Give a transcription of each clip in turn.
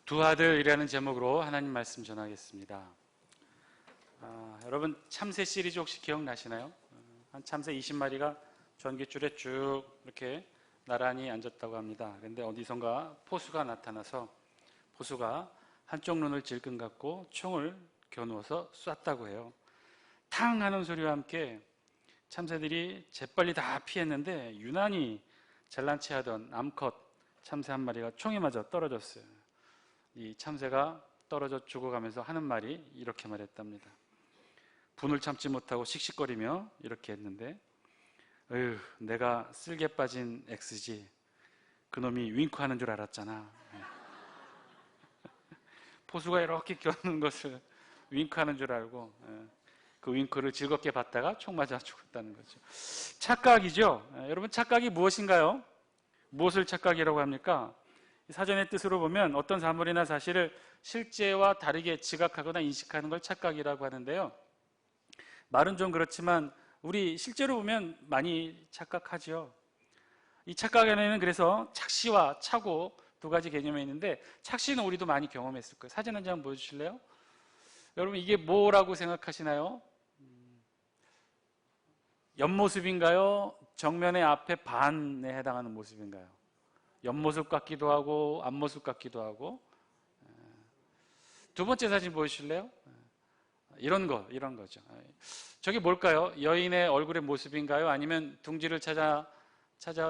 두 아들이라는 제목으로 하나님 말씀 전하겠습니다. 여러분 참새 시리즈 혹시 기억나시나요? 한 참새 20마리가 전깃줄에 쭉 이렇게 나란히 앉았다고 합니다. 그런데 어디선가 포수가 나타나서 포수가 한쪽 눈을 질끈 감고 총을 겨누어서 쐈다고 해요. 탕 하는 소리와 함께 참새들이 재빨리 다 피했는데 유난히 잘난 체하던 암컷 참새 한 마리가 총에 맞아 떨어졌어요. 이 참새가 떨어져 죽어가면서 하는 말이 이렇게 말했답니다. 분을 참지 못하고 씩씩거리며 이렇게 했는데, 어휴, 내가 쓸개 빠진 X지. 그놈이 윙크하는 줄 알았잖아. 포수가 이렇게 겨누는 것을 윙크하는 줄 알고 그 윙크를 즐겁게 봤다가 총 맞아 죽었다는 거죠. 착각이죠. 여러분, 착각이 무엇인가요? 무엇을 착각이라고 합니까? 사전의 뜻으로 보면 어떤 사물이나 사실을 실제와 다르게 지각하거나 인식하는 걸 착각이라고 하는데요. 말은 좀 그렇지만 우리 실제로 보면 많이 착각하죠. 이 착각에는 그래서 착시와 착오 두 가지 개념이 있는데, 착시는 우리도 많이 경험했을 거예요. 사진 한 장 보여주실래요? 여러분, 이게 뭐라고 생각하시나요? 옆모습인가요? 정면의 앞에 반에 해당하는 모습인가요? 옆모습 같기도 하고 앞모습 같기도 하고. 두 번째 사진 보여주실래요? 이런 거죠. 저게 뭘까요? 여인의 얼굴의 모습인가요? 아니면 둥지를 찾아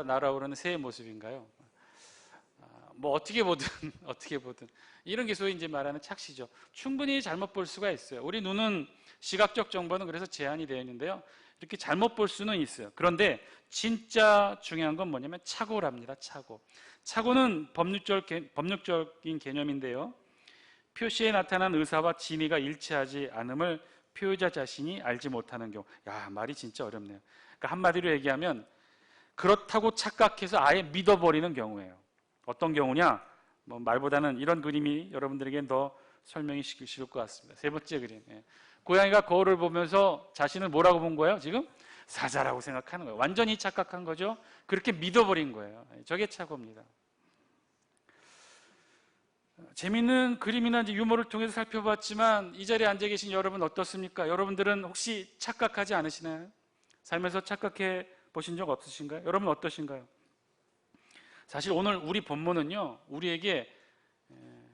날아오르는 새의 모습인가요? 뭐 어떻게 보든 이런 게 소위 이제 말하는 착시죠. 충분히 잘못 볼 수가 있어요. 우리 눈은 시각적 정보는 그래서 제한이 되어 있는데요. 이렇게 잘못 볼 수는 있어요. 그런데 진짜 중요한 건 뭐냐면 착오랍니다. 착오는 법률적인 개념인데요. 표시에 나타난 의사와 진위가 일치하지 않음을 표의자 자신이 알지 못하는 경우. 야, 말이 진짜 어렵네요. 그러니까 한마디로 얘기하면 그렇다고 착각해서 아예 믿어버리는 경우예요. 어떤 경우냐? 뭐 말보다는 이런 그림이 여러분들에겐 더 설명이 쉬울 것 같습니다. 세 번째 그림. 고양이가 거울을 보면서 자신을 뭐라고 본 거예요? 지금 사자라고 생각하는 거예요. 완전히 착각한 거죠. 그렇게 믿어버린 거예요. 저게 착오입니다. 재미있는 그림이나 이제 유머를 통해서 살펴봤지만 이 자리에 앉아 계신 여러분 어떻습니까? 여러분들은 혹시 착각하지 않으시나요? 살면서 착각해 보신 적 없으신가요? 여러분 어떠신가요? 사실 오늘 우리 본문은요, 우리에게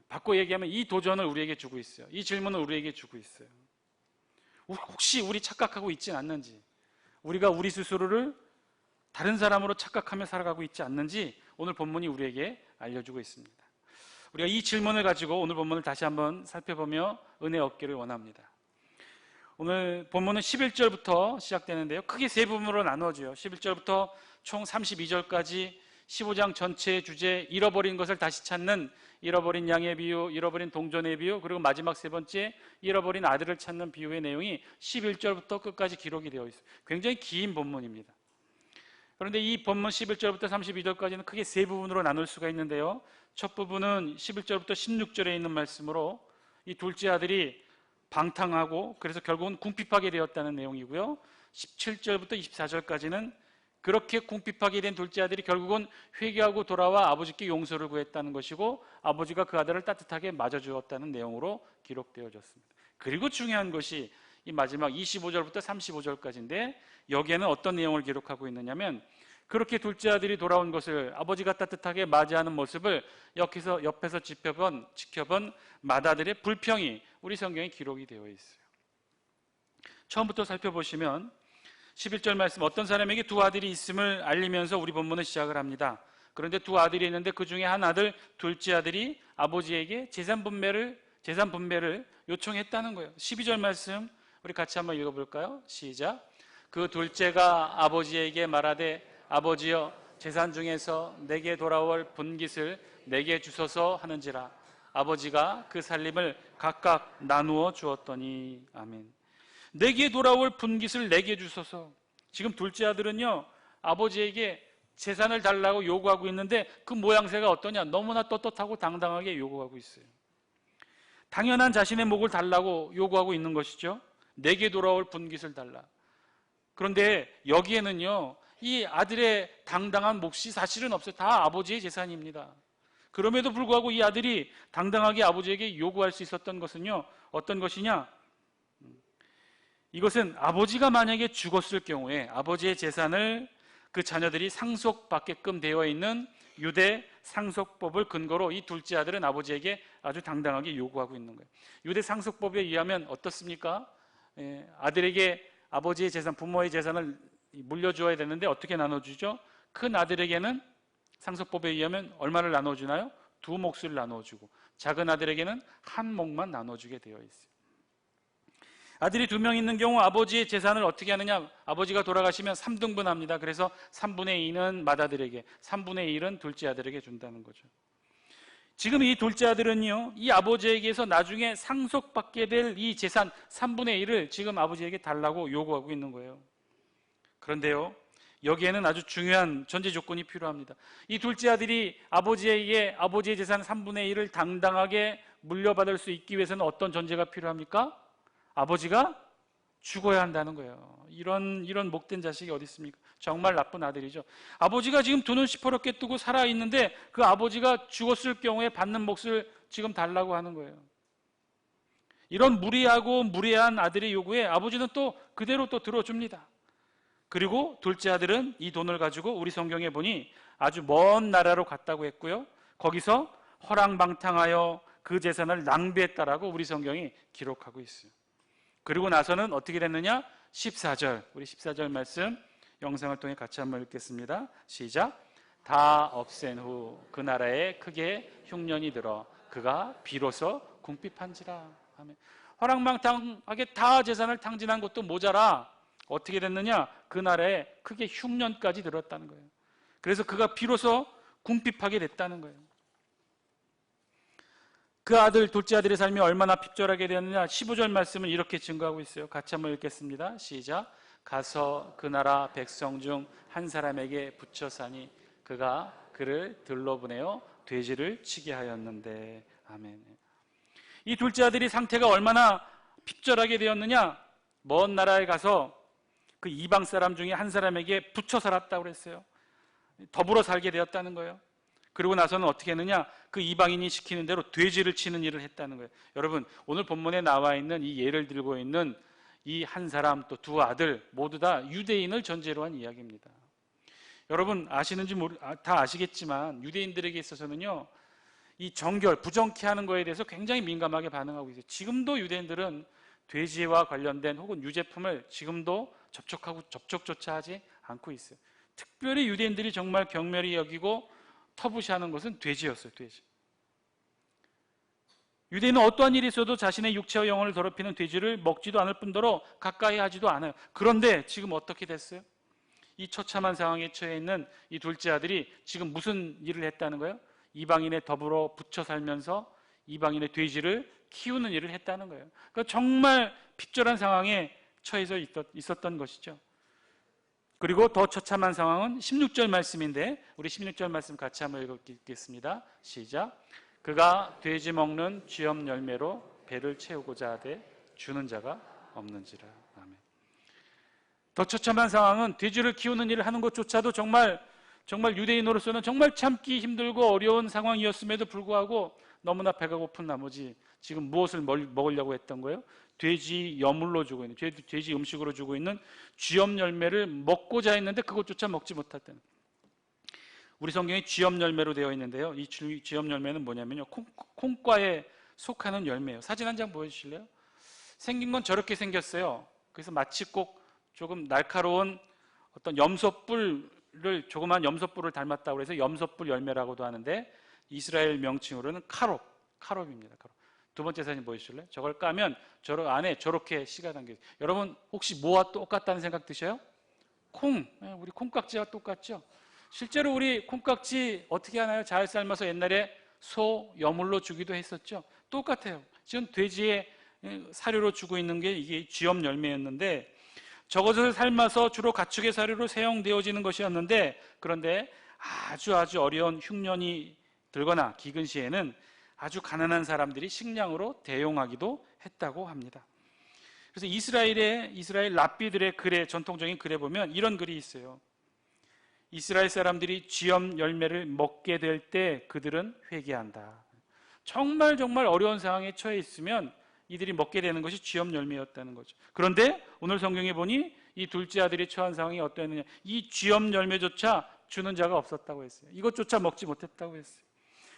바꿔 얘기하면 이 도전을 우리에게 주고 있어요. 이 질문을 우리에게 주고 있어요. 혹시 우리 착각하고 있지 않는지, 우리가 우리 스스로를 다른 사람으로 착각하며 살아가고 있지 않는지 오늘 본문이 우리에게 알려주고 있습니다. 우리가 이 질문을 가지고 오늘 본문을 다시 한번 살펴보며 은혜 얻기를 원합니다. 오늘 본문은 11절부터 시작되는데요. 크게 세 부분으로 나누어져요. 11절부터 총 32절까지 15장 전체의 주제, 잃어버린 것을 다시 찾는 잃어버린 양의 비유, 잃어버린 동전의 비유, 그리고 마지막 세 번째 잃어버린 아들을 찾는 비유의 내용이 11절부터 끝까지 기록이 되어 있어요. 굉장히 긴 본문입니다. 그런데 이 본문 11절부터 32절까지는 크게 세 부분으로 나눌 수가 있는데요. 첫 부분은 11절부터 16절에 있는 말씀으로 이 둘째 아들이 방탕하고 그래서 결국은 궁핍하게 되었다는 내용이고요. 17절부터 24절까지는 그렇게 궁핍하게 된 둘째 아들이 결국은 회개하고 돌아와 아버지께 용서를 구했다는 것이고 아버지가 그 아들을 따뜻하게 맞아주었다는 내용으로 기록되어졌습니다. 그리고 중요한 것이 이 마지막 25절부터 35절까지인데 여기에는 어떤 내용을 기록하고 있느냐면 그렇게 둘째 아들이 돌아온 것을 아버지가 따뜻하게 맞이하는 모습을 옆에서 지켜본 맏아들의 불평이 우리 성경에 기록이 되어 있어요. 처음부터 살펴보시면 11절 말씀, 어떤 사람에게 두 아들이 있음을 알리면서 우리 본문은 시작을 합니다. 그런데 두 아들이 있는데 그 중에 한 아들, 둘째 아들이 아버지에게 재산 분배를 요청했다는 거예요. 12절 말씀 우리 같이 한번 읽어볼까요? 시작. 그 둘째가 아버지에게 말하되 아버지여 재산 중에서 내게 돌아올 분깃을 내게 주소서 하는지라. 아버지가 그 살림을 각각 나누어 주었더니. 아멘. 내게 돌아올 분깃을 내게 주소서. 지금 둘째 아들은요, 아버지에게 재산을 달라고 요구하고 있는데 그 모양새가 어떠냐? 너무나 떳떳하고 당당하게 요구하고 있어요. 당연한 자신의 몫을 달라고 요구하고 있는 것이죠. 내게 돌아올 분깃을 달라. 그런데 여기에는요, 이 아들의 당당한 몫이 사실은 없어요. 다 아버지의 재산입니다. 그럼에도 불구하고 이 아들이 당당하게 아버지에게 요구할 수 있었던 것은요, 어떤 것이냐? 이것은 아버지가 만약에 죽었을 경우에 아버지의 재산을 그 자녀들이 상속받게끔 되어 있는 유대 상속법을 근거로 이 둘째 아들은 아버지에게 아주 당당하게 요구하고 있는 거예요. 유대 상속법에 의하면 어떻습니까? 아들에게 아버지의 재산, 부모의 재산을 물려주어야 되는데 어떻게 나눠주죠? 큰 아들에게는 상속법에 의하면 얼마를 나눠주나요? 2몫을 나눠주고, 작은 아들에게는 1몫만 나눠주게 되어 있어요. 아들이 2명 있는 경우 아버지의 재산을 어떻게 하느냐? 아버지가 돌아가시면 3등분 합니다. 그래서 3분의 2는 맏아들에게, 3분의 1은 둘째 아들에게 준다는 거죠. 지금 이 둘째 아들은요, 이 아버지에게서 나중에 상속받게 될 이 재산 3분의 1을 지금 아버지에게 달라고 요구하고 있는 거예요. 그런데요, 여기에는 아주 중요한 전제 조건이 필요합니다. 이 둘째 아들이 아버지에게 아버지의 재산 3분의 1을 당당하게 물려받을 수 있기 위해서는 어떤 전제가 필요합니까? 아버지가 죽어야 한다는 거예요. 이런 목된 자식이 어디 있습니까? 정말 나쁜 아들이죠. 아버지가 지금 두 눈 시퍼렇게 뜨고 살아있는데 그 아버지가 죽었을 경우에 받는 몫을 지금 달라고 하는 거예요. 이런 무리하고 무례한 아들의 요구에 아버지는 또 그대로 또 들어줍니다. 그리고 둘째 아들은 이 돈을 가지고 우리 성경에 보니 아주 먼 나라로 갔다고 했고요, 거기서 허랑방탕하여 그 재산을 낭비했다라고 우리 성경이 기록하고 있어요. 그리고 나서는 어떻게 됐느냐? 14절, 우리 14절 말씀 영상을 통해 같이 한번 읽겠습니다. 시작. 다 없앤 후 그 나라에 크게 흉년이 들어 그가 비로소 궁핍한지라. 아멘. 허랑방탕하게 다 재산을 탕진한 것도 모자라 어떻게 됐느냐? 그 나라에 크게 흉년까지 들었다는 거예요. 그래서 그가 비로소 궁핍하게 됐다는 거예요. 그 아들, 둘째 아들의 삶이 얼마나 핍절하게 되었느냐? 15절 말씀은 이렇게 증거하고 있어요. 같이 한번 읽겠습니다. 시작. 가서 그 나라 백성 중 한 사람에게 붙여 사니 그가 그를 들러보내어 돼지를 치게 하였는데. 아멘. 이 둘째 아들이 상태가 얼마나 핍절하게 되었느냐? 먼 나라에 가서 그 이방 사람 중에 한 사람에게 붙여 살았다고 그랬어요. 더불어 살게 되었다는 거예요. 그리고 나서는 어떻게 했느냐? 그 이방인이 시키는 대로 돼지를 치는 일을 했다는 거예요. 여러분, 오늘 본문에 나와 있는 이 예를 들고 있는 이 한 사람 또 두 아들 모두 다 유대인을 전제로 한 이야기입니다. 여러분 다 아시겠지만 유대인들에게 있어서는요, 이 정결, 부정케 하는 거에 대해서 굉장히 민감하게 반응하고 있어요. 지금도 유대인들은 돼지와 관련된 혹은 유제품을 지금도 접촉조차 하지 않고 있어요. 특별히 유대인들이 정말 경멸히 여기고 터부시하는 것은 돼지였어요. 돼지. 유대인은 어떠한 일이 있어도 자신의 육체와 영혼을 더럽히는 돼지를 먹지도 않을 뿐더러 가까이 하지도 않아요. 그런데 지금 어떻게 됐어요? 이 처참한 상황에 처해 있는 이 둘째 아들이 지금 무슨 일을 했다는 거예요? 이방인에 더불어 붙여 살면서 이방인의 돼지를 키우는 일을 했다는 거예요. 그러니까 정말 핍절한 상황에 처해서 있었던 것이죠. 그리고 더 처참한 상황은 16절 말씀인데 우리 16절 말씀 같이 한번 읽겠습니다. 시작. 그가 돼지 먹는 쥐염 열매로 배를 채우고자 하되 주는 자가 없는지라. 아멘. 더 처참한 상황은 돼지를 키우는 일을 하는 것조차도 정말 유대인으로서는 정말 참기 힘들고 어려운 상황이었음에도 불구하고 너무나 배가 고픈 나머지 지금 무엇을 먹으려고 했던 거예요? 돼지 여물로 주고 있는, 돼지 음식으로 주고 있는 쥐염 열매를 먹고자 했는데 그것조차 먹지 못했다는. 우리 성경에 쥐염 열매로 되어 있는데요, 이 쥐염 열매는 뭐냐면요, 콩과에 속하는 열매예요. 사진 한 장 보여주실래요? 생긴 건 저렇게 생겼어요. 그래서 마치 꼭 조금 날카로운 어떤 염소뿔을, 조그만 염소뿔을 닮았다고 해서 염소뿔 열매라고도 하는데 이스라엘 명칭으로는 카롭입니다. 카롭. 두 번째 사진 보여주실래요? 저걸 까면 저 안에 저렇게 씨가 담겨 있어요. 여러분 혹시 뭐와 똑같다는 생각 드셔요? 콩. 우리 콩깍지와 똑같죠? 실제로 우리 콩깍지 어떻게 하나요? 잘 삶아서 옛날에 소 여물로 주기도 했었죠. 똑같아요. 지금 돼지의 사료로 주고 있는 게 이게 쥐염 열매였는데 저것을 삶아서 주로 가축의 사료로 사용되어지는 것이었는데, 그런데 아주 어려운 흉년이 들거나 기근 시에는 아주 가난한 사람들이 식량으로 대용하기도 했다고 합니다. 그래서 이스라엘 랍비들의 글에, 전통적인 글에 보면 이런 글이 있어요. 이스라엘 사람들이 쥐염 열매를 먹게 될 때 그들은 회개한다. 정말 정말 어려운 상황에 처해 있으면 이들이 먹게 되는 것이 쥐염 열매였다는 거죠. 그런데 오늘 성경에 보니 이 둘째 아들이 처한 상황이 어떠했느냐. 이 쥐염 열매조차 주는 자가 없었다고 했어요. 이것조차 먹지 못했다고 했어요.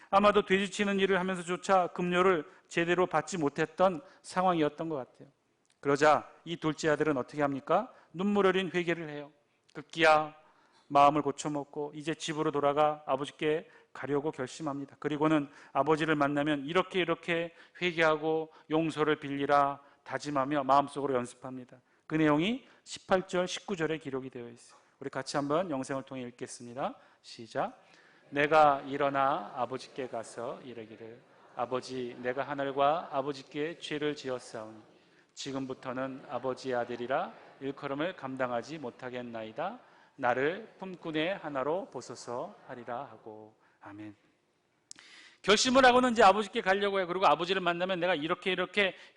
아마도 돼지치는 일을 하면서조차 급료를 제대로 받지 못했던 상황이었던 것 같아요. 그러자 이 둘째 아들은 어떻게 합니까? 눈물 어린 회개를 해요. 급기야 마음을 고쳐먹고 이제 집으로 돌아가 아버지께 가려고 결심합니다. 그리고는 아버지를 만나면 이렇게 회개하고 용서를 빌리라 다짐하며 마음속으로 연습합니다. 그 내용이 18절, 19절에 기록이 되어 있어요. 우리 같이 한번 영상을 통해 읽겠습니다. 시작. 내가 일어나 아버지께 가서 이르기를 아버지, 내가 하늘과 아버지께 죄를 지었사오니 지금부터는 아버지의 아들이라 일컬음을 감당하지 못하겠나이다. 나를 품꾼의 하나로 보소서 하리라 하고. 아멘. 결심을 하고는 이제 아버지께 가려고 해요. 그리고 아버지를 만나면 내가 이렇게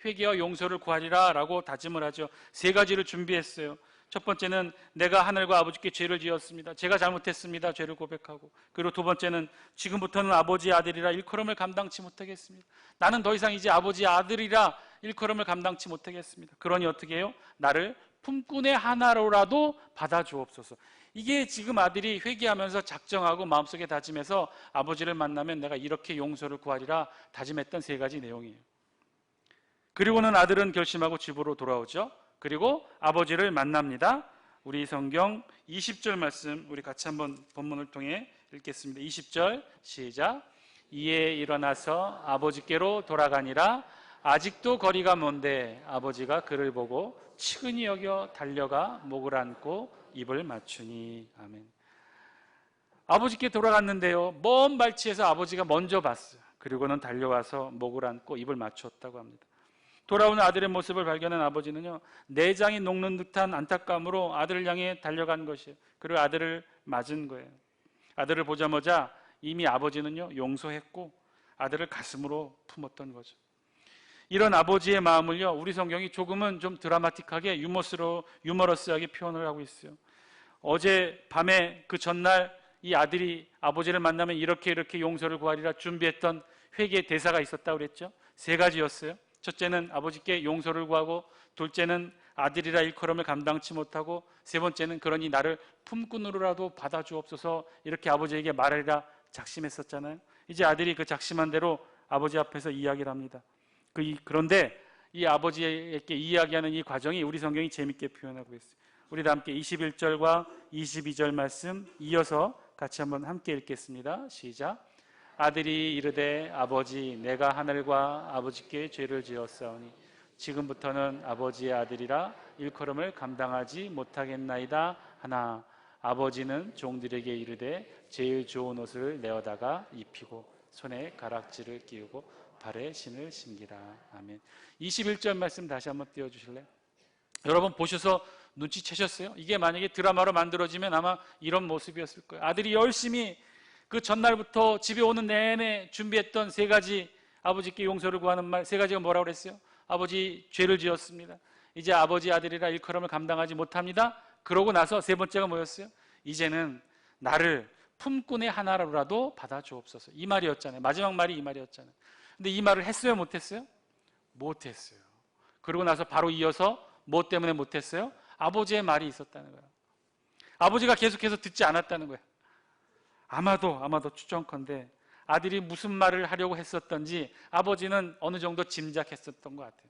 회개와 용서를 구하리라 라고 다짐을 하죠. 세 가지를 준비했어요. 첫 번째는 내가 하늘과 아버지께 죄를 지었습니다. 제가 잘못했습니다. 죄를 고백하고. 그리고 두 번째는 지금부터는 아버지의 아들이라 일컬음을 감당치 못하겠습니다. 나는 더 이상 이제 아버지의 아들이라 일컬음을 감당치 못하겠습니다. 그러니 어떻게 해요? 나를 품꾼의 하나로라도 받아주옵소서. 이게 지금 아들이 회개하면서 작정하고 마음속에 다짐해서 아버지를 만나면 내가 이렇게 용서를 구하리라 다짐했던 세 가지 내용이에요. 그리고는 아들은 결심하고 집으로 돌아오죠. 그리고 아버지를 만납니다. 우리 성경 20절 말씀 우리 같이 한번 본문을 통해 읽겠습니다. 20절 시작. 이에 일어나서 아버지께로 돌아가니라. 아직도 거리가 먼데 아버지가 그를 보고 측은히 여겨 달려가 목을 안고 입을 맞추니. 아멘. 아버지께 돌아갔는데요, 먼 발치에서 아버지가 먼저 봤어요. 그리고는 달려와서 목을 안고 입을 맞추었다고 합니다. 돌아오는 아들의 모습을 발견한 아버지는요, 내장이 녹는 듯한 안타까움으로 아들을 향해 달려간 것이에요. 그리고 아들을 맞은 거예요. 아들을 보자마자 이미 아버지는요 용서했고 아들을 가슴으로 품었던 거죠. 이런 아버지의 마음을요 우리 성경이 조금은 좀 드라마틱하게 유머러스하게 표현을 하고 있어요. 어제 밤에 그 전날 이 아들이 아버지를 만나면 이렇게 용서를 구하리라 준비했던 회개의 대사가 있었다고 그랬죠. 세 가지였어요. 첫째는 아버지께 용서를 구하고, 둘째는 아들이라 일컬음을 감당치 못하고, 세 번째는 그러니 나를 품꾼으로라도 받아주옵소서 이렇게 아버지에게 말하리라 작심했었잖아요. 이제 아들이 그 작심한 대로 아버지 앞에서 이야기를 합니다. 그런데 이 아버지에게 이야기하는 이 과정이 우리 성경이 재밌게 표현하고 있어요. 우리 다 함께 21절과 22절 말씀 이어서 같이 한번 함께 읽겠습니다. 시작. 아들이 이르되 아버지, 내가 하늘과 아버지께 죄를 지었사오니 지금부터는 아버지의 아들이라 일컬음을 감당하지 못하겠나이다 하나 아버지는 종들에게 이르되 제일 좋은 옷을 내어다가 입히고 손에 가락지를 끼우고 발에 신을 신기라. 아멘. 21절 말씀 다시 한번 띄워주실래요? 여러분 보셔서 눈치채셨어요? 이게 만약에 드라마로 만들어지면 아마 이런 모습이었을 거예요. 아들이 열심히 그 전날부터 집에 오는 내내 준비했던 세 가지 아버지께 용서를 구하는 말, 세 가지가 뭐라고 그랬어요? 아버지 죄를 지었습니다. 이제 아버지 아들이라 일컬음을 감당하지 못합니다. 그러고 나서 세 번째가 뭐였어요? 이제는 나를 품꾼의 하나로라도 받아주옵소서. 이 말이었잖아요. 마지막 말이 이 말이었잖아요. 근데 이 말을 했어요? 못했어요? 못했어요. 그러고 나서 바로 이어서 뭐 때문에 못했어요? 아버지의 말이 있었다는 거예요. 아버지가 계속해서 듣지 않았다는 거예요. 아마도 추정컨대 아들이 무슨 말을 하려고 했었던지 아버지는 어느 정도 짐작했었던 것 같아요.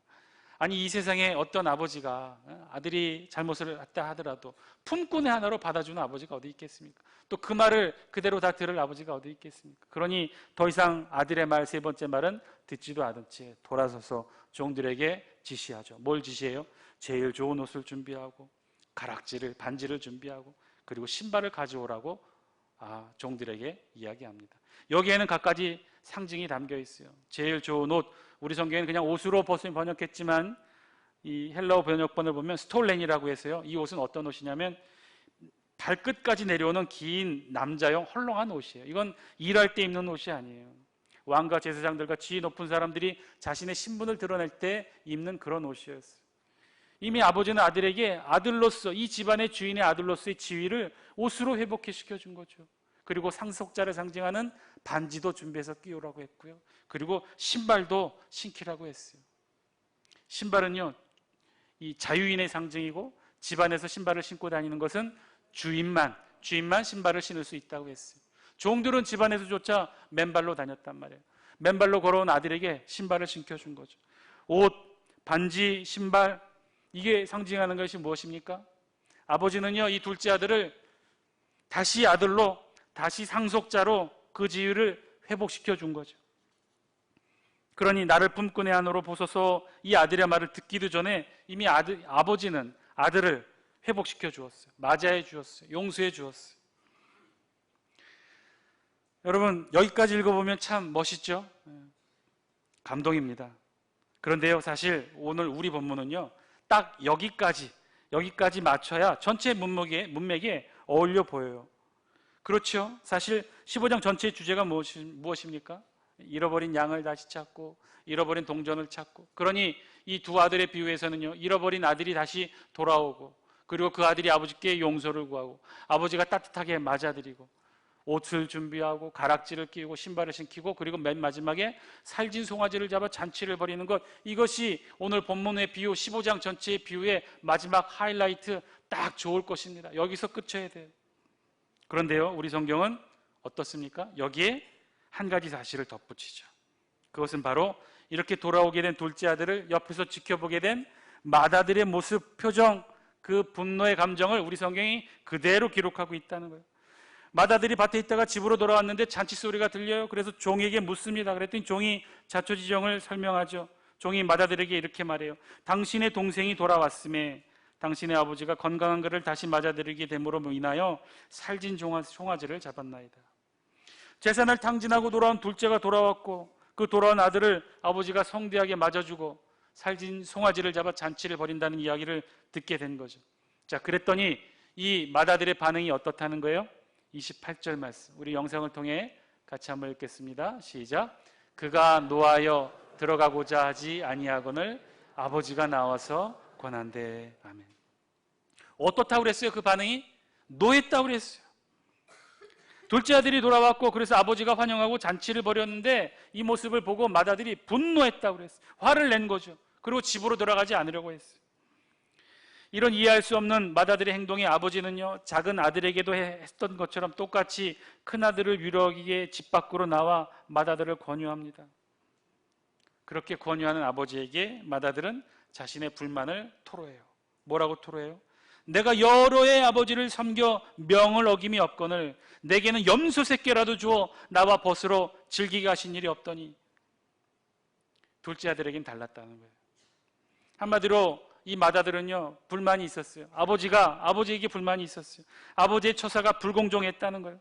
아니 이 세상에 어떤 아버지가 아들이 잘못을 했다 하더라도 품꾼의 하나로 받아주는 아버지가 어디 있겠습니까? 또 그 말을 그대로 다 들을 아버지가 어디 있겠습니까? 그러니 더 이상 아들의 말 세 번째 말은 듣지도 않은 채 돌아서서 종들에게 지시하죠. 뭘 지시해요? 제일 좋은 옷을 준비하고 반지를 준비하고 그리고 신발을 가져오라고 종들에게 이야기합니다. 여기에는 갖가지 상징이 담겨 있어요. 제일 좋은 옷, 우리 성경에는 그냥 옷으로 번역했지만 이 헬라어 번역본을 보면 스톨렌이라고 해서요. 이 옷은 어떤 옷이냐면 발끝까지 내려오는 긴 남자용 헐렁한 옷이에요. 이건 일할 때 입는 옷이 아니에요. 왕과 제사장들과 지위 높은 사람들이 자신의 신분을 드러낼 때 입는 그런 옷이었어요. 이미 아버지는 아들에게 아들로서, 이 집안의 주인의 아들로서의 지위를 옷으로 회복시켜 준 거죠. 그리고 상속자를 상징하는 반지도 준비해서 끼우라고 했고요. 그리고 신발도 신기라고 했어요. 신발은요, 이 자유인의 상징이고, 집안에서 신발을 신고 다니는 것은 주인만 신발을 신을 수 있다고 했어요. 종들은 집안에서조차 맨발로 다녔단 말이에요. 맨발로 걸어온 아들에게 신발을 신겨준 거죠. 옷, 반지, 신발, 이게 상징하는 것이 무엇입니까? 아버지는요, 이 둘째 아들을 다시 아들로, 다시 상속자로 그 지위를 회복시켜 준 거죠. 그러니 나를 품고 내 안으로 보소서, 이 아들의 말을 듣기도 전에 이미 아버지는 아들을 회복시켜 주었어요. 맞이해 주었어요. 용서해 주었어요. 여러분, 여기까지 읽어보면 참 멋있죠? 감동입니다. 그런데요, 사실 오늘 우리 본문은요, 딱 여기까지 맞춰야 전체 문맥에 어울려 보여요. 그렇죠? 사실 15장 전체의 주제가 무엇입니까? 잃어버린 양을 다시 찾고, 잃어버린 동전을 찾고. 그러니 이 두 아들의 비유에서는요, 잃어버린 아들이 다시 돌아오고, 그리고 그 아들이 아버지께 용서를 구하고, 아버지가 따뜻하게 맞아들이고, 옷을 준비하고, 가락지를 끼우고, 신발을 신기고, 그리고 맨 마지막에 살진 송아지를 잡아 잔치를 벌이는 것, 이것이 오늘 본문의 비유, 15장 전체의 비유의 마지막 하이라이트, 딱 좋을 것입니다. 여기서 끝쳐야 돼요. 그런데요, 우리 성경은 어떻습니까? 여기에 한 가지 사실을 덧붙이죠. 그것은 바로 이렇게 돌아오게 된 둘째 아들을 옆에서 지켜보게 된 맏아들의 모습, 표정, 그 분노의 감정을 우리 성경이 그대로 기록하고 있다는 거예요. 맏아들이 밭에 있다가 집으로 돌아왔는데 잔치 소리가 들려요. 그래서 종에게 묻습니다. 그랬더니 종이 자초지종을 설명하죠. 종이 맏아들에게 이렇게 말해요. 당신의 동생이 돌아왔음에 당신의 아버지가 건강한 그를 다시 맞아들이게 됨으로 인하여 살진 송아지를 잡았나이다. 제삿날 탕진하고 돌아온 둘째가 돌아왔고, 그 돌아온 아들을 아버지가 성대하게 맞아주고 살진 송아지를 잡아 잔치를 벌인다는 이야기를 듣게 된 거죠. 자, 그랬더니 이 맏아들의 반응이 어떻다는 거예요? 28절 말씀, 우리 영상을 통해 같이 한번 읽겠습니다. 시작. 그가 노하여 들어가고자 하지 아니하거늘 아버지가 나와서 권한대. 아멘. 어떻다고 그랬어요? 그 반응이 노했다고 그랬어요. 둘째 아들이 돌아왔고, 그래서 아버지가 환영하고 잔치를 벌였는데 이 모습을 보고 맏아들이 분노했다고 그랬어요. 화를 낸 거죠. 그리고 집으로 돌아가지 않으려고 했어요. 이런 이해할 수 없는 맏아들의 행동에 아버지는요, 작은 아들에게도 했던 것처럼 똑같이 큰아들을 위로하기에 집 밖으로 나와 맏아들을 권유합니다. 그렇게 권유하는 아버지에게 맏아들은 자신의 불만을 토로해요. 뭐라고 토로해요? 내가 여러 해 아버지를 섬겨 명을 어김이 없거늘 내게는 염소 새끼라도 주어 나와 벗으로 즐기게 하신 일이 없더니. 둘째 아들에겐 달랐다는 거예요. 한마디로 이 맏아들은요, 불만이 있었어요. 아버지에게 불만이 있었어요. 아버지의 처사가 불공정했다는 거예요.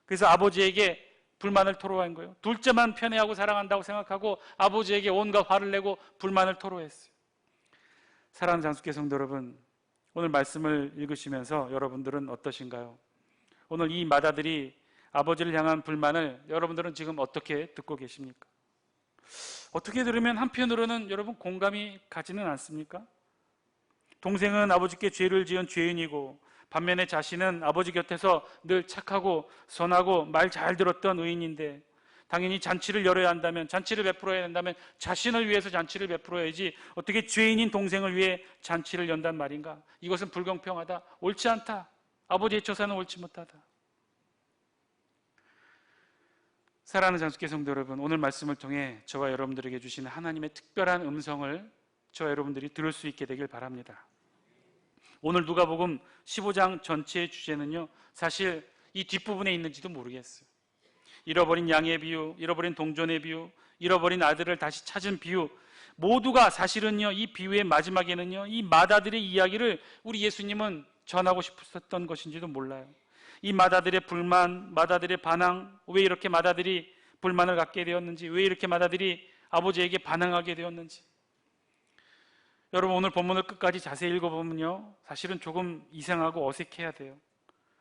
그래서 아버지에게 불만을 토로한 거예요. 둘째만 편애하고 사랑한다고 생각하고 아버지에게 온갖 화를 내고 불만을 토로했어요. 사랑하는 장수교 성도 여러분, 오늘 말씀을 읽으시면서 여러분들은 어떠신가요? 오늘 이 맏아들이 아버지를 향한 불만을 여러분들은 지금 어떻게 듣고 계십니까? 어떻게 들으면 한편으로는 여러분 공감이 가지는 않습니까? 동생은 아버지께 죄를 지은 죄인이고, 반면에 자신은 아버지 곁에서 늘 착하고 선하고 말 잘 들었던 의인인데, 당연히 잔치를 열어야 한다면, 잔치를 베풀어야 한다면 자신을 위해서 잔치를 베풀어야지 어떻게 죄인인 동생을 위해 잔치를 연단 말인가? 이것은 불공평하다, 옳지 않다, 아버지의 처사는 옳지 못하다. 사랑하는 장수교 성도 여러분, 오늘 말씀을 통해 저와 여러분들에게 주시는 하나님의 특별한 음성을 저와 여러분들이 들을 수 있게 되길 바랍니다. 오늘 누가복음 15장 전체의 주제는요, 사실 이 뒷부분에 있는지도 모르겠어요. 잃어버린 양의 비유, 잃어버린 동전의 비유, 잃어버린 아들을 다시 찾은 비유, 모두가 사실은요, 이 비유의 마지막에는요, 이 맏아들의 이야기를 우리 예수님은 전하고 싶으셨던 것인지도 몰라요. 이 맏아들의 불만, 맏아들의 반항, 왜 이렇게 맏아들이 불만을 갖게 되었는지, 왜 이렇게 맏아들이 아버지에게 반항하게 되었는지. 여러분, 오늘 본문을 끝까지 자세히 읽어보면요, 사실은 조금 이상하고 어색해야 돼요.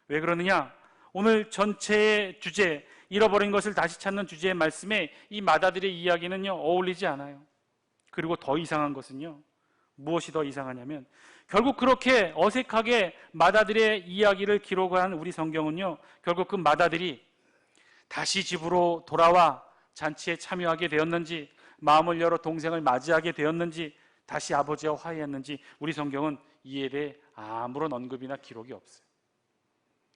왜 그러느냐? 오늘 전체의 주제, 잃어버린 것을 다시 찾는 주제의 말씀에 이 맏아들의 이야기는요, 어울리지 않아요. 그리고 더 이상한 것은요, 무엇이 더 이상하냐면 결국 그렇게 어색하게 맏아들의 이야기를 기록한 우리 성경은요, 결국 그 맏아들이 다시 집으로 돌아와 잔치에 참여하게 되었는지, 마음을 열어 동생을 맞이하게 되었는지, 다시 아버지와 화해했는지 우리 성경은 이에 대해 아무런 언급이나 기록이 없어요.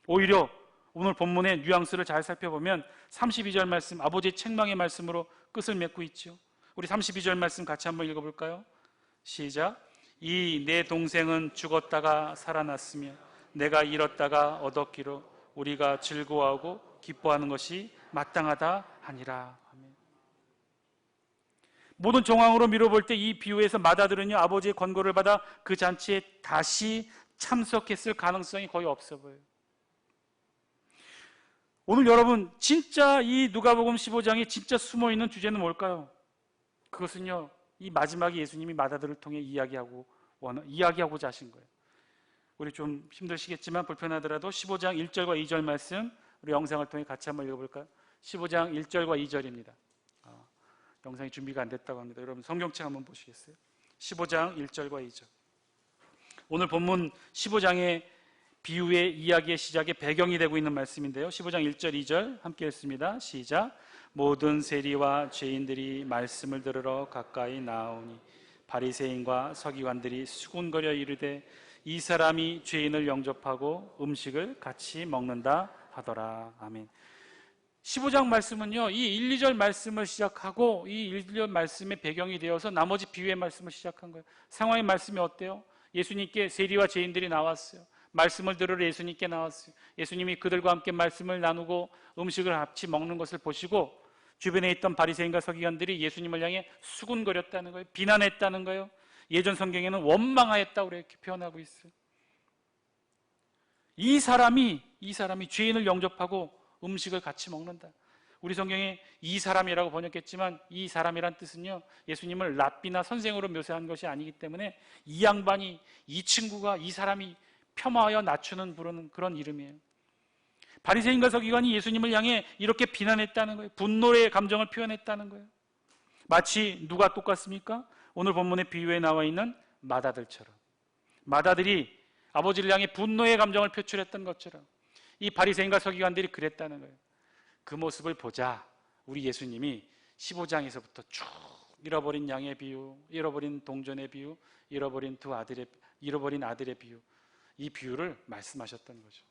오히려 오늘 본문의 뉘앙스를 잘 살펴보면 32절 말씀, 아버지의 책망의 말씀으로 끝을 맺고 있죠. 우리 32절 말씀 같이 한번 읽어볼까요? 시작. 이 내 동생은 죽었다가 살아났으며 내가 잃었다가 얻었기로 우리가 즐거워하고 기뻐하는 것이 마땅하다 하니라. 아멘. 모든 정황으로 미뤄볼 때 이 비유에서 맏아들은요, 아버지의 권고를 받아 그 잔치에 다시 참석했을 가능성이 거의 없어 보여요. 오늘 여러분, 진짜 이 누가복음 15장에 진짜 숨어있는 주제는 뭘까요? 그것은요, 이 마지막에 예수님이 맏아들을 통해 이야기하고자 하신 거예요. 우리 좀 힘드시겠지만 불편하더라도 15장 1절과 2절 말씀 우리 영상을 통해 같이 한번 읽어볼까요? 15장 1절과 2절입니다. 영상이 준비가 안 됐다고 합니다. 여러분 성경책 한번 보시겠어요? 15장 1절과 2절. 오늘 본문 15장의 비유의 이야기의 시작의 배경이 되고 있는 말씀인데요. 15장 1절 2절 함께 읽습니다. 시작. 모든 세리와 죄인들이 말씀을 들으러 가까이 나오니 바리새인과 서기관들이 수군거려 이르되 이 사람이 죄인을 영접하고 음식을 같이 먹는다 하더라. 아멘. 15장 말씀은요, 이 1, 2절 말씀을 시작하고 이 1, 2절 말씀의 배경이 되어서 나머지 비유의 말씀을 시작한 거예요. 상황의 말씀이 어때요? 예수님께 세리와 죄인들이 나왔어요. 말씀을 들으러 예수님께 나왔어요. 예수님이 그들과 함께 말씀을 나누고 음식을 같이 먹는 것을 보시고 주변에 있던 바리새인과 서기관들이 예수님을 향해 수군거렸다는 거예요. 비난했다는 거예요. 예전 성경에는 원망하였다고 이렇게 표현하고 있어요. 이 사람이 죄인을 영접하고 음식을 같이 먹는다. 우리 성경에 이 사람이라고 번역했지만 이 사람이란 뜻은요, 예수님을 랍비나 선생으로 묘사한 것이 아니기 때문에 이 양반이, 이 친구가, 이 사람이 폄하하여 낮추는 부르는 그런 이름이에요. 바리새인과 서기관이 예수님을 향해 이렇게 비난했다는 거예요. 분노의 감정을 표현했다는 거예요. 마치 누가 똑같습니까? 오늘 본문의 비유에 나와 있는 맏아들처럼, 맏아들이 아버지를 향해 분노의 감정을 표출했던 것처럼 이 바리새인과 서기관들이 그랬다는 거예요. 그 모습을 보자 우리 예수님이 15장에서부터 쭉 잃어버린 양의 비유, 잃어버린 동전의 비유, 잃어버린 아들의 비유, 이 비유를 말씀하셨던 거죠.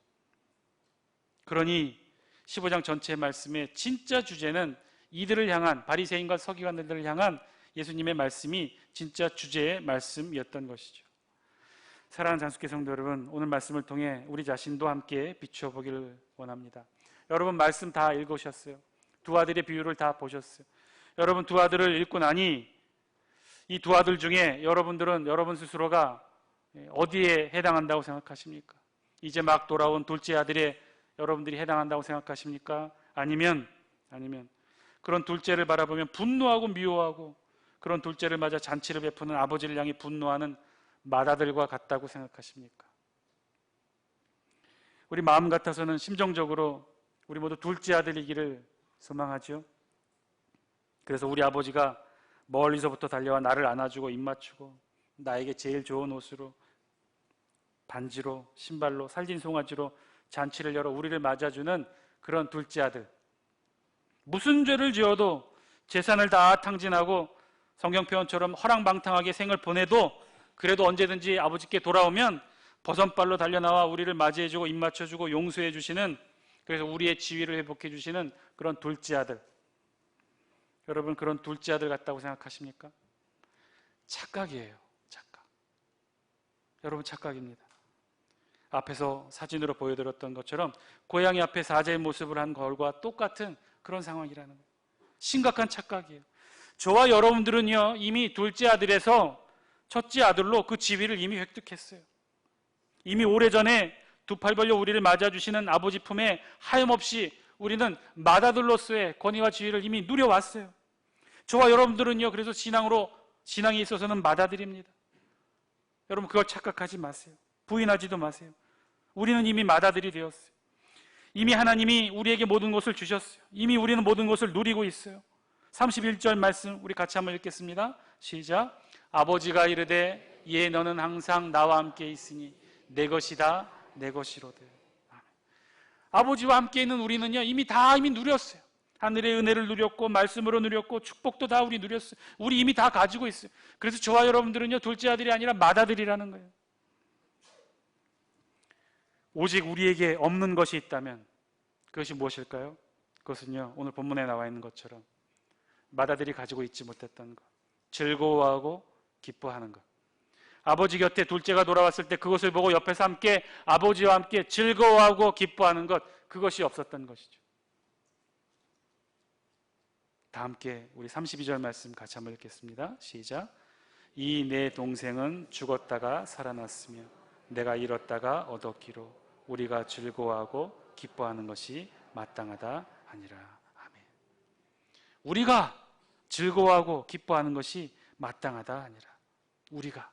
그러니 15장 전체의 말씀의 진짜 주제는 이들을 향한, 바리새인과 서기관들을 향한 예수님의 말씀이 진짜 주제의 말씀이었던 것이죠. 사랑하는 장수교 성도 여러분, 오늘 말씀을 통해 우리 자신도 함께 비추어 보기를 원합니다. 여러분 말씀 다 읽으셨어요. 두 아들의 비유를 다 보셨어요. 여러분 두 아들을 읽고 나니 이 두 아들 중에 여러분들은 여러분 스스로가 어디에 해당한다고 생각하십니까? 이제 막 돌아온 둘째 아들에 여러분들이 해당한다고 생각하십니까? 아니면 그런 둘째를 바라보면 분노하고 미워하고 그런 둘째를 맞아 잔치를 베푸는 아버지를 향해 분노하는 맏아들과 같다고 생각하십니까? 우리 마음 같아서는 심정적으로 우리 모두 둘째 아들이기를 소망하죠. 그래서 우리 아버지가 멀리서부터 달려와 나를 안아주고 입 맞추고 나에게 제일 좋은 옷으로, 반지로, 신발로, 살진 송아지로 잔치를 열어 우리를 맞아주는 그런 둘째 아들. 무슨 죄를 지어도 재산을 다 탕진하고 성경 표현처럼 허랑방탕하게 생을 보내도 그래도 언제든지 아버지께 돌아오면 버선발로 달려나와 우리를 맞이해주고 입 맞춰주고 용서해주시는, 그래서 우리의 지위를 회복해주시는 그런 둘째 아들. 여러분 그런 둘째 아들 같다고 생각하십니까? 착각이에요. 착각. 여러분 착각입니다. 앞에서 사진으로 보여드렸던 것처럼 고양이 앞에 사자의 모습을 한 걸과 똑같은 그런 상황이라는 거예요. 심각한 착각이에요. 저와 여러분들은요 이미 둘째 아들에서 첫째 아들로 그 지위를 이미 획득했어요. 이미 오래전에 두 팔 벌려 우리를 맞아주시는 아버지 품에 하염없이 우리는 맏아들로서의 권위와 지위를 이미 누려왔어요. 저와 여러분들은요 그래서 신앙에 있어서는 맏아들입니다. 여러분 그걸 착각하지 마세요. 부인하지도 마세요. 우리는 이미 맏아들이 되었어요. 이미 하나님이 우리에게 모든 것을 주셨어요. 이미 우리는 모든 것을 누리고 있어요. 31절 말씀 우리 같이 한번 읽겠습니다. 시작. 아버지가 이르되 예 너는 항상 나와 함께 있으니 내 것이다 내 것이로되. 아멘. 아버지와 함께 있는 우리는요 이미 누렸어요. 하늘의 은혜를 누렸고 말씀으로 누렸고 축복도 다 우리 누렸어요. 우리 이미 다 가지고 있어요. 그래서 저와 여러분들은요 둘째 아들이 아니라 맏아들이라는 거예요. 오직 우리에게 없는 것이 있다면 그것이 무엇일까요? 그것은요 오늘 본문에 나와 있는 것처럼 맏아들이 가지고 있지 못했던 것, 즐거워하고 기뻐하는 것. 아버지 곁에 둘째가 돌아왔을 때 그것을 보고 옆에서 함께 아버지와 함께 즐거워하고 기뻐하는 것, 그것이 없었던 것이죠. 다 함께 우리 32절 말씀 같이 한번 읽겠습니다. 시작. 이 내 동생은 죽었다가 살아났으며 내가 잃었다가 얻었기로 우리가 즐거워하고 기뻐하는 것이 마땅하다 하니라. 아멘. 우리가 즐거워하고 기뻐하는 것이 마땅하다 하니라. 우리가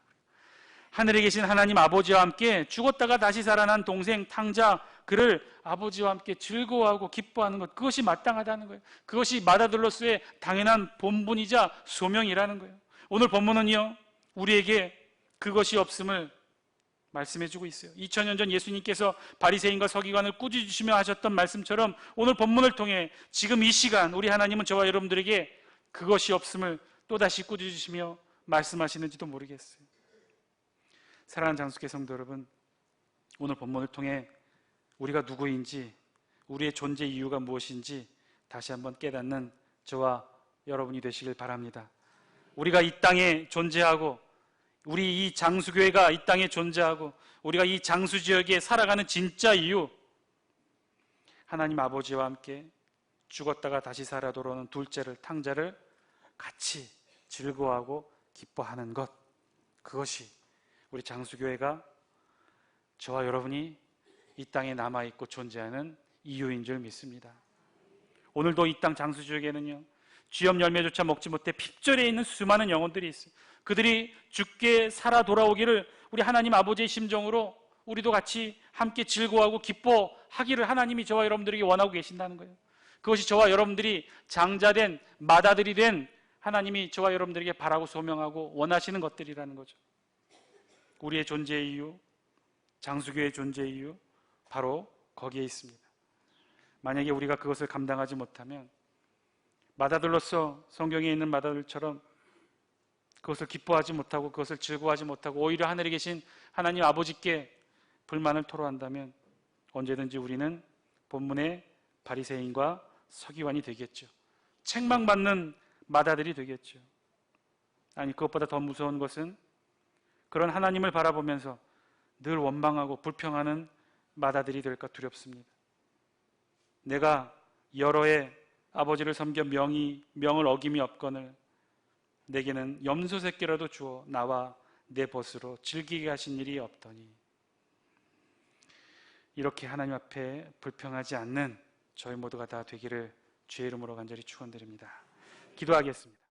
하늘에 계신 하나님 아버지와 함께 죽었다가 다시 살아난 동생 탕자 그를 아버지와 함께 즐거워하고 기뻐하는 것, 그것이 마땅하다는 거예요. 그것이 맏아들로서의 당연한 본분이자 소명이라는 거예요. 오늘 본문은요 우리에게 그것이 없음을 말씀해주고 있어요. 2000년 전 예수님께서 바리새인과 서기관을 꾸짖으시며 하셨던 말씀처럼 오늘 본문을 통해 지금 이 시간 우리 하나님은 저와 여러분들에게 그것이 없음을 또다시 꾸짖으시며 말씀하시는지도 모르겠어요. 사랑하는 장수교 성도 여러분, 오늘 본문을 통해 우리가 누구인지, 우리의 존재 이유가 무엇인지 다시 한번 깨닫는 저와 여러분이 되시길 바랍니다. 우리가 이 땅에 존재하고, 우리 이 장수교회가 이 땅에 존재하고, 우리가 이 장수지역에 살아가는 진짜 이유, 하나님 아버지와 함께 죽었다가 다시 살아 돌아오는 둘째를, 탕자를 같이 즐거워하고 기뻐하는 것, 그것이 우리 장수교회가, 저와 여러분이 이 땅에 남아있고 존재하는 이유인 줄 믿습니다. 오늘도 이 땅 장수지역에는요 쥐염 열매조차 먹지 못해 핍절해 있는 수많은 영혼들이 있어요. 그들이 죽게 살아 돌아오기를 우리 하나님 아버지의 심정으로 우리도 같이 함께 즐거워하고 기뻐하기를 하나님이 저와 여러분들에게 원하고 계신다는 거예요. 그것이 저와 여러분들이 장자된 맏아들이 된 하나님이 저와 여러분들에게 바라고 소명하고 원하시는 것들이라는 거죠. 우리의 존재의 이유, 장수교의 존재의 이유, 바로 거기에 있습니다. 만약에 우리가 그것을 감당하지 못하면 맏아들로서 성경에 있는 맏아들처럼 그것을 기뻐하지 못하고 그것을 즐거워하지 못하고 오히려 하늘에 계신 하나님 아버지께 불만을 토로한다면 언제든지 우리는 본문의 바리새인과 서기관이 되겠죠. 책망받는 맏아들이 되겠죠. 아니, 그것보다 더 무서운 것은 그런 하나님을 바라보면서 늘 원망하고 불평하는 맏아들이 될까 두렵습니다. 내가 여러 해 아버지를 섬겨 명을 어김이 없거늘 내게는 염소 새끼라도 주어 나와 내 벗으로 즐기게 하신 일이 없더니. 이렇게 하나님 앞에 불평하지 않는 저희 모두가 다 되기를 주의 이름으로 간절히 축원드립니다. 기도하겠습니다.